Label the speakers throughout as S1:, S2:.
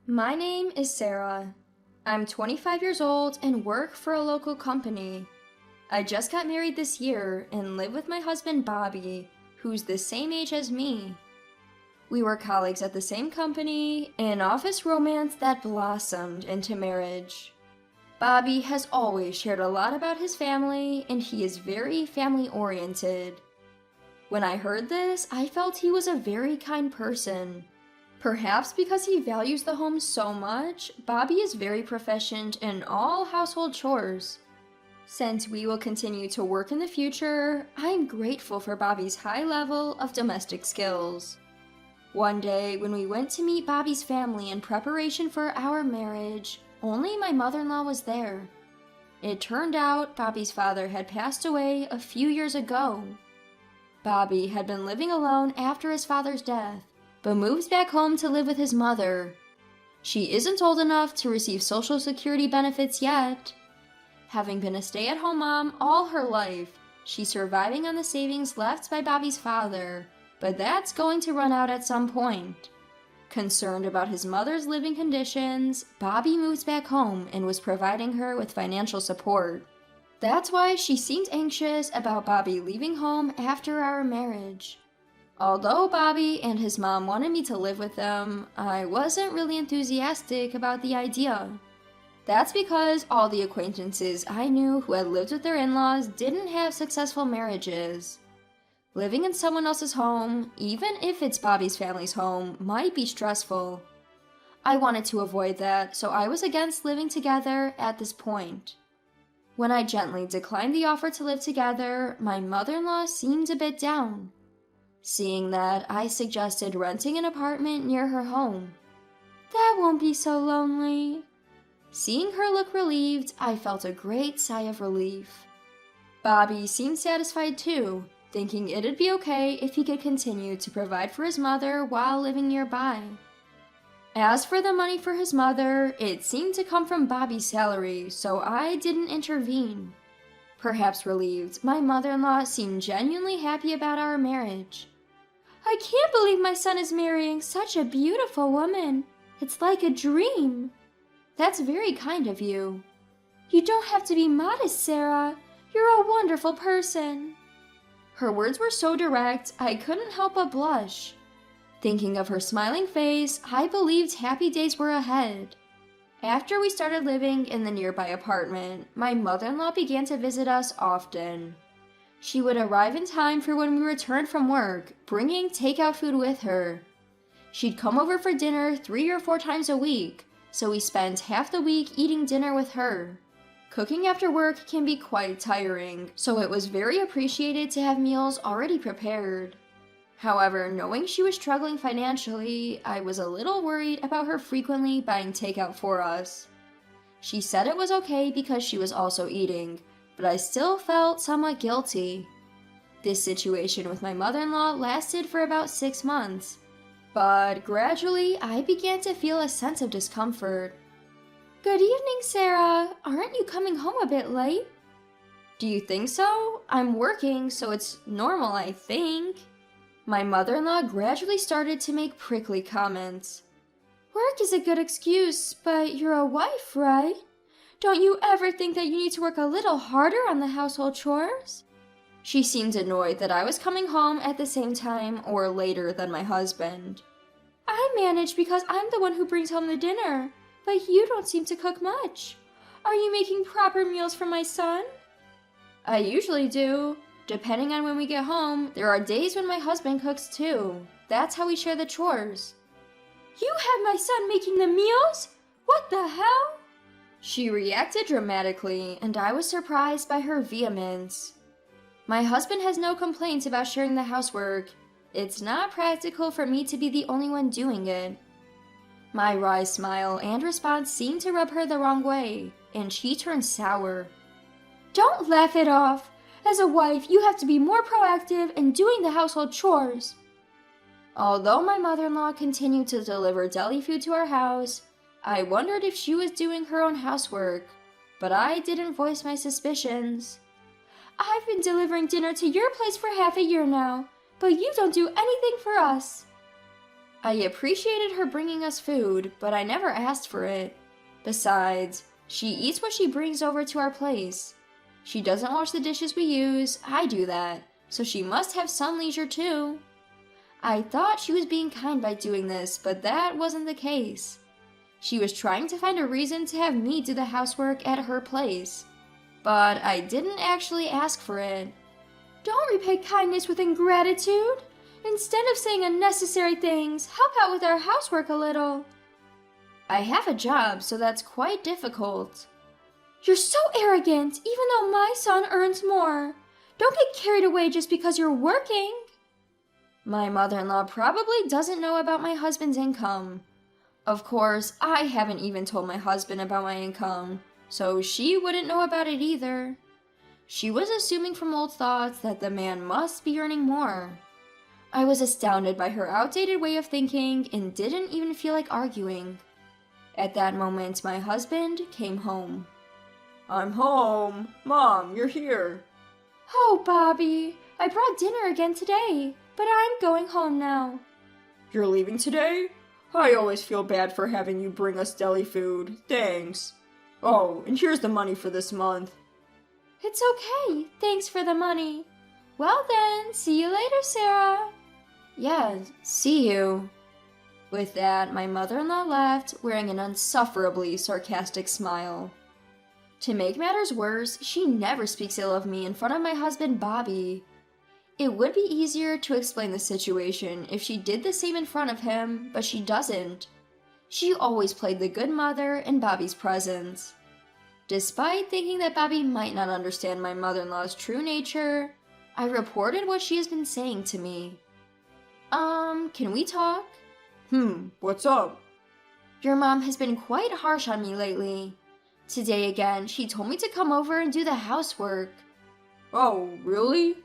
S1: My name is Sarah. I'm 25 years old and work for a local company. I just got married this year and live with my husband Bobby, who's the same age as me. We were colleagues at the same company, an office romance that blossomed into marriage. Bobby has always shared a lot about his family, and he is very family-oriented. When I heard this, I felt he was a very kind person. Perhaps because he values the home so much, Bobby is very proficient in all household chores. Since we will continue to work in the future, I'm grateful for Bobby's high level of domestic skills. One day, when we went to meet Bobby's family in preparation for our marriage, only my mother-in-law was there. It turned out Bobby's father had passed away a few years ago. Bobby had been living alone after his father's death, but moves back home to live with his mother. She isn't old enough to receive Social Security benefits yet. Having been a stay-at-home mom all her life, she's surviving on the savings left by Bobby's father, but that's going to run out at some point. Concerned about his mother's living conditions, Bobby moves back home and was providing her with financial support. That's why she seemed anxious about Bobby leaving home after our marriage. Although Bobby and his mom wanted me to live with them, I wasn't really enthusiastic about the idea. That's because all the acquaintances I knew who had lived with their in-laws didn't have successful marriages. Living in someone else's home, even if it's Bobby's family's home, might be stressful. I wanted to avoid that, so I was against living together at this point. When I gently declined the offer to live together, my mother-in-law seemed a bit down. Seeing that, I suggested renting an apartment near her home. That won't be so lonely. Seeing her look relieved, I felt a great sigh of relief. Bobby seemed satisfied too, thinking it'd be okay if he could continue to provide for his mother while living nearby. As for the money for his mother, it seemed to come from Bobby's salary, so I didn't intervene. Perhaps relieved, my mother-in-law seemed genuinely happy about our marriage. I can't believe my son is marrying such a beautiful woman. It's like a dream. That's very kind of you. You don't have to be modest, Sarah. You're a wonderful person. Her words were so direct, I couldn't help but blush. Thinking of her smiling face, I believed happy days were ahead. After we started living in the nearby apartment, my mother-in-law began to visit us often. She would arrive in time for when we returned from work, bringing takeout food with her. She'd come over for dinner 3 or 4 times a week, so we spent half the week eating dinner with her. Cooking after work can be quite tiring, so it was very appreciated to have meals already prepared. However, knowing she was struggling financially, I was a little worried about her frequently buying takeout for us. She said it was okay because she was also eating, but I still felt somewhat guilty. This situation with my mother-in-law lasted for about 6 months, but gradually I began to feel a sense of discomfort. Good evening, Sarah. Aren't you coming home a bit late? Do you think so? I'm working, so it's normal, I think. My mother-in-law gradually started to make prickly comments. Work is a good excuse, but you're a wife, right? Don't you ever think that you need to work a little harder on the household chores? She seemed annoyed that I was coming home at the same time or later than my husband. I manage because I'm the one who brings home the dinner, but you don't seem to cook much. Are you making proper meals for my son? I usually do. Depending on when we get home, there are days when my husband cooks too. That's how we share the chores. You have my son making the meals? What the hell? She reacted dramatically, and I was surprised by her vehemence. My husband has no complaints about sharing the housework. It's not practical for me to be the only one doing it. My wry smile and response seemed to rub her the wrong way, and she turned sour. Don't laugh it off. As a wife, you have to be more proactive in doing the household chores. Although my mother-in-law continued to deliver deli food to our house, I wondered if she was doing her own housework, but I didn't voice my suspicions. I've been delivering dinner to your place for half a year now, but you don't do anything for us. I appreciated her bringing us food, but I never asked for it. Besides, she eats what she brings over to our place. She doesn't wash the dishes we use, I do that, so she must have some leisure too. I thought she was being kind by doing this, but that wasn't the case. She was trying to find a reason to have me do the housework at her place. But I didn't actually ask for it. Don't repay kindness with ingratitude. Instead of saying unnecessary things, help out with our housework a little. I have a job, so that's quite difficult. You're so arrogant, even though my son earns more. Don't get carried away just because you're working. My mother-in-law probably doesn't know about my husband's income. Of course, I haven't even told my husband about my income, so she wouldn't know about it either. She was assuming from old thoughts that the man must be earning more. I was astounded by her outdated way of thinking and didn't even feel like arguing. At that moment, my husband came home. I'm home. Mom, you're here. Oh, Bobby, I brought dinner again today, but I'm going home now. You're leaving today? I always feel bad for having you bring us deli food. Thanks. Oh, and here's the money for this month. It's okay. Thanks for the money. Well then, see you later, Sarah. Yeah, see you. With that, my mother-in-law left, wearing an insufferably sarcastic smile. To make matters worse, she never speaks ill of me in front of my husband, Bobby. It would be easier to explain the situation if she did the same in front of him, but she doesn't. She always played the good mother in Bobby's presence. Despite thinking that Bobby might not understand my mother-in-law's true nature, I reported what she has been saying to me. Can we talk? What's up? Your mom has been quite harsh on me lately. Today again, she told me to come over and do the housework. Oh, really?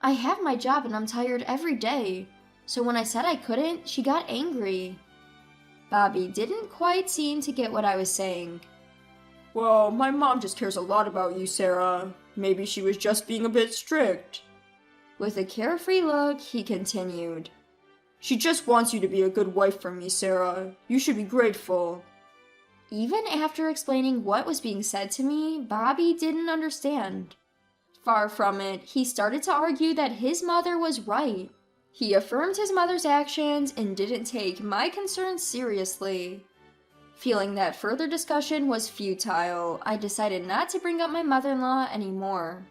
S1: I have my job and I'm tired every day, so when I said I couldn't, she got angry. Bobby didn't quite seem to get what I was saying. Well, my mom just cares a lot about you, Sarah. Maybe she was just being a bit strict. With a carefree look, he continued. She just wants you to be a good wife for me, Sarah. You should be grateful. Even after explaining what was being said to me, Bobby didn't understand. Far from it, he started to argue that his mother was right. He affirmed his mother's actions and didn't take my concerns seriously. Feeling that further discussion was futile, I decided not to bring up my mother-in-law anymore.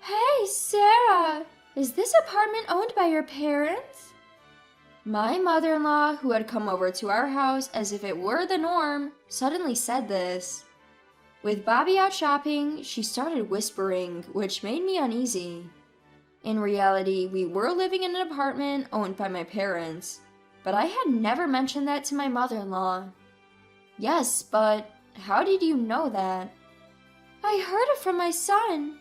S1: Hey, Sarah! Is this apartment owned by your parents? My mother-in-law, who had come over to our house as if it were the norm, suddenly said this. With Bobby out shopping, she started whispering, which made me uneasy. In reality, we were living in an apartment owned by my parents, but I had never mentioned that to my mother-in-law. Yes, but how did you know that? I heard it from my son.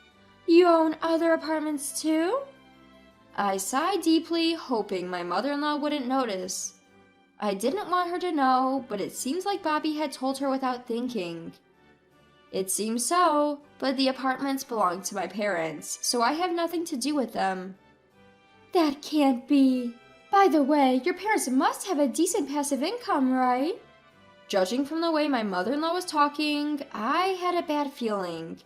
S1: You own other apartments too? I sighed deeply, hoping my mother-in-law wouldn't notice. I didn't want her to know, but it seems like Bobby had told her without thinking. It seems so, but the apartments belong to my parents, so I have nothing to do with them. That can't be. By the way, your parents must have a decent passive income, right? Judging from the way my mother-in-law was talking, I had a bad feeling.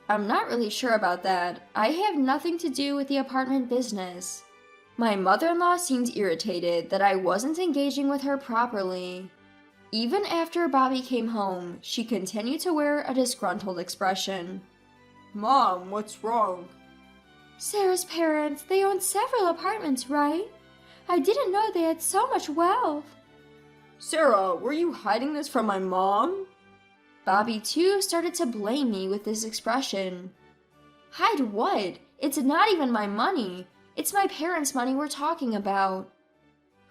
S1: I'm not really sure about that. I have nothing to do with the apartment business. My mother-in-law seemed irritated that I wasn't engaging with her properly. Even after Bobby came home, she continued to wear a disgruntled expression. Mom, what's wrong? Sarah's parents, they own several apartments, right? I didn't know they had so much wealth. Sarah, were you hiding this from my mom? Bobby, too, started to blame me with this expression. Hide what? It's not even my money. It's my parents' money we're talking about.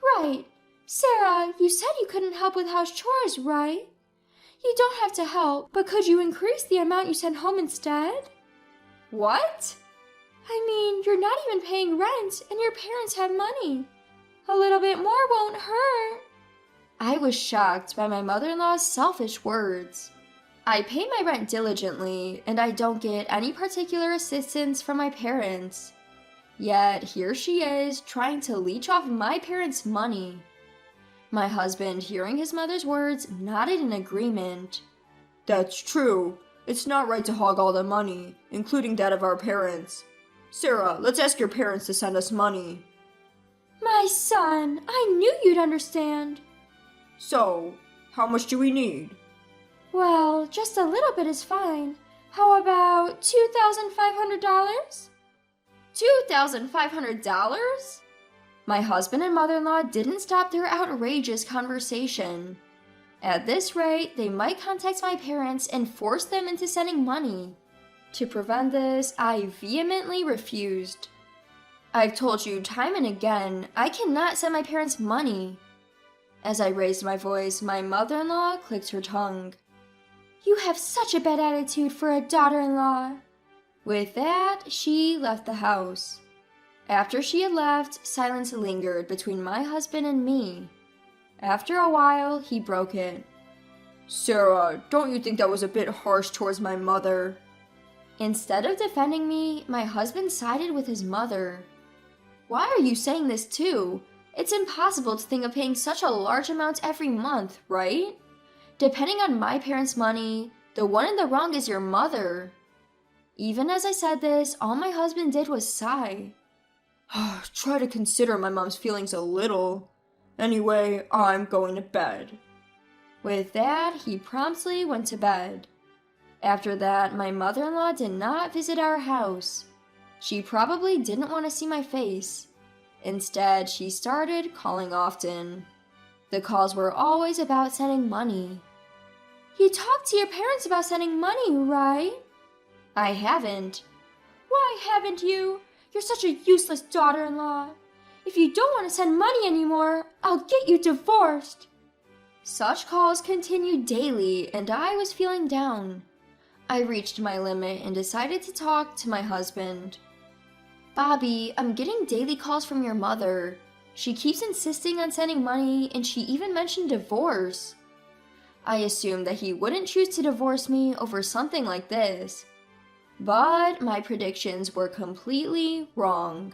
S1: Right. Sarah, you said you couldn't help with house chores, right? You don't have to help, but could you increase the amount you send home instead? What? I mean, you're not even paying rent, and your parents have money. A little bit more won't hurt. I was shocked by my mother-in-law's selfish words. I pay my rent diligently, and I don't get any particular assistance from my parents. Yet here she is, trying to leech off my parents' money. My husband, hearing his mother's words, nodded in agreement.
S2: That's true. It's not right to hog all the money, including that of our parents. Sarah, let's ask your parents to send us money.
S1: My son, I knew you'd understand.
S2: So, how much do we need?
S1: Well, just a little bit is fine. How about $2,500? $2,500? My husband and mother-in-law didn't stop their outrageous conversation. At this rate, they might contact my parents and force them into sending money. To prevent this, I vehemently refused. I've told you time and again, I cannot send my parents money. As I raised my voice, my mother-in-law clicked her tongue. You have such a bad attitude for a daughter-in-law. With that, she left the house. After she had left, silence lingered between my husband and me. After a while, he broke it.
S2: Sarah, don't you think that was a bit harsh towards my mother?
S1: Instead of defending me, my husband sided with his mother. Why are you saying this too? It's impossible to think of paying such a large amount every month, right? Depending on my parents' money, the one in the wrong is your mother. Even as I said this, all my husband did was sigh.
S2: Try to consider my mom's feelings a little. Anyway, I'm going to bed.
S1: With that, he promptly went to bed. After that, my mother-in-law did not visit our house. She probably didn't want to see my face. Instead, she started calling often. The calls were always about sending money. You talked to your parents about sending money, right? I haven't. Why haven't you? You're such a useless daughter-in-law. If you don't want to send money anymore, I'll get you divorced. Such calls continued daily, and I was feeling down. I reached my limit and decided to talk to my husband. Bobby, I'm getting daily calls from your mother. She keeps insisting on sending money, and she even mentioned divorce. I assumed that he wouldn't choose to divorce me over something like this. But my predictions were completely wrong.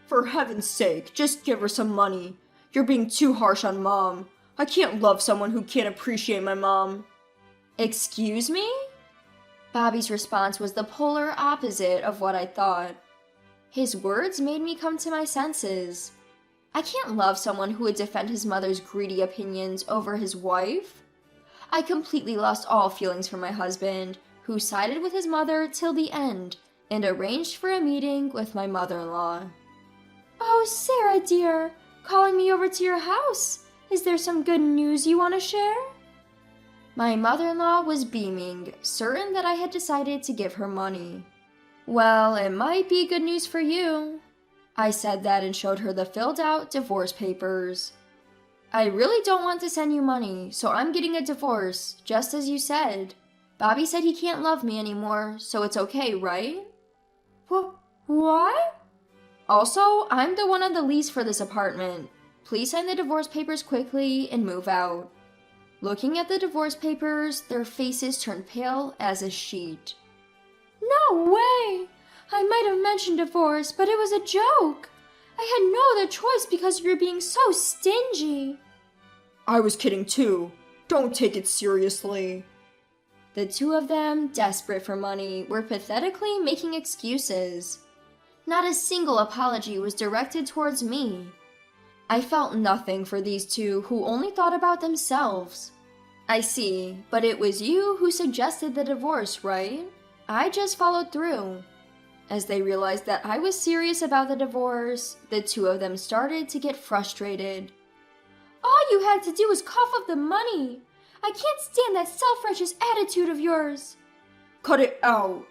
S2: For heaven's sake, just give her some money. You're being too harsh on Mom. I can't love someone who can't appreciate my mom.
S1: Excuse me? Bobby's response was the polar opposite of what I thought. His words made me come to my senses. I can't love someone who would defend his mother's greedy opinions over his wife. I completely lost all feelings for my husband, who sided with his mother till the end and arranged for a meeting with my mother-in-law. Oh, Sarah dear, calling me over to your house. Is there some good news you want to share? My mother-in-law was beaming, certain that I had decided to give her money. Well, it might be good news for you. I said that and showed her the filled-out divorce papers. I really don't want to send you money, so I'm getting a divorce, just as you said. Bobby said he can't love me anymore, so it's okay, right? What? Also, I'm the one on the lease for this apartment. Please sign the divorce papers quickly and move out. Looking at the divorce papers, their faces turned pale as a sheet. No way! I might have mentioned divorce, but it was a joke. I had no other choice because you're being so stingy.
S2: I was kidding too. Don't take it seriously.
S1: The two of them, desperate for money, were pathetically making excuses. Not a single apology was directed towards me. I felt nothing for these two who only thought about themselves. I see, but it was you who suggested the divorce, right? I just followed through. As they realized that I was serious about the divorce, the two of them started to get frustrated. All you had to do was cough up the money. I can't stand that self-righteous attitude of yours.
S2: Cut it out.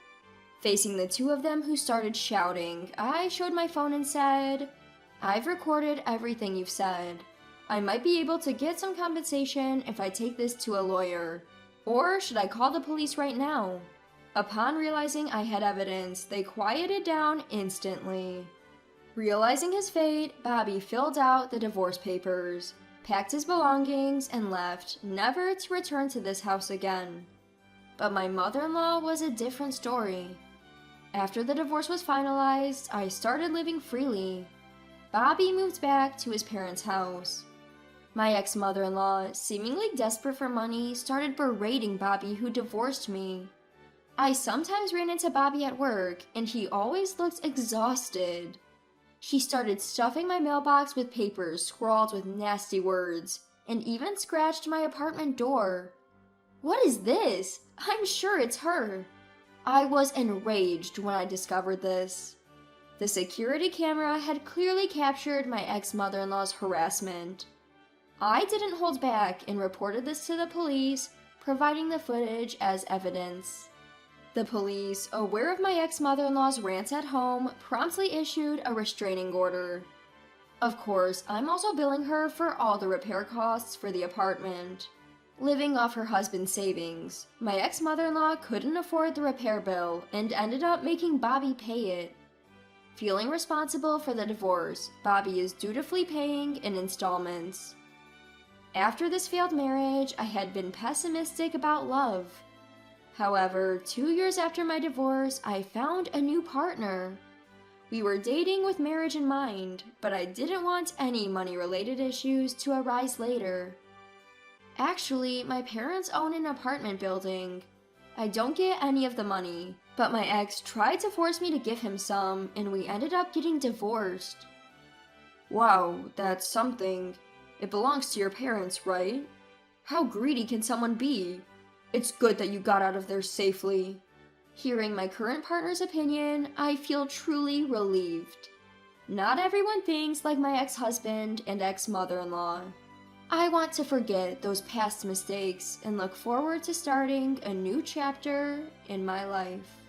S1: Facing the two of them who started shouting, I showed my phone and said, I've recorded everything you've said. I might be able to get some compensation if I take this to a lawyer. Or should I call the police right now? Upon realizing I had evidence, they quieted down instantly. Realizing his fate, Bobby filled out the divorce papers, packed his belongings, and left, never to return to this house again. But my mother-in-law was a different story. After the divorce was finalized, I started living freely. Bobby moved back to his parents' house. My ex-mother-in-law, seemingly desperate for money, started berating Bobby, who divorced me. I sometimes ran into Bobby at work, and he always looked exhausted. She started stuffing my mailbox with papers scrawled with nasty words, and even scratched my apartment door. What is this? I'm sure it's her. I was enraged when I discovered this. The security camera had clearly captured my ex-mother-in-law's harassment. I didn't hold back and reported this to the police, providing the footage as evidence. The police, aware of my ex-mother-in-law's rants at home, promptly issued a restraining order. Of course, I'm also billing her for all the repair costs for the apartment. Living off her husband's savings, my ex-mother-in-law couldn't afford the repair bill and ended up making Bobby pay it. Feeling responsible for the divorce, Bobby is dutifully paying in installments. After this failed marriage, I had been pessimistic about love. However, 2 years after my divorce, I found a new partner. We were dating with marriage in mind, but I didn't want any money-related issues to arise later. Actually, my parents own an apartment building. I don't get any of the money, but my ex tried to force me to give him some, and we ended up getting divorced.
S2: Wow, that's something. It belongs to your parents, right? How greedy can someone be? It's good that you got out of there safely.
S1: Hearing my current partner's opinion, I feel truly relieved. Not everyone thinks like my ex-husband and ex-mother-in-law. I want to forget those past mistakes and look forward to starting a new chapter in my life.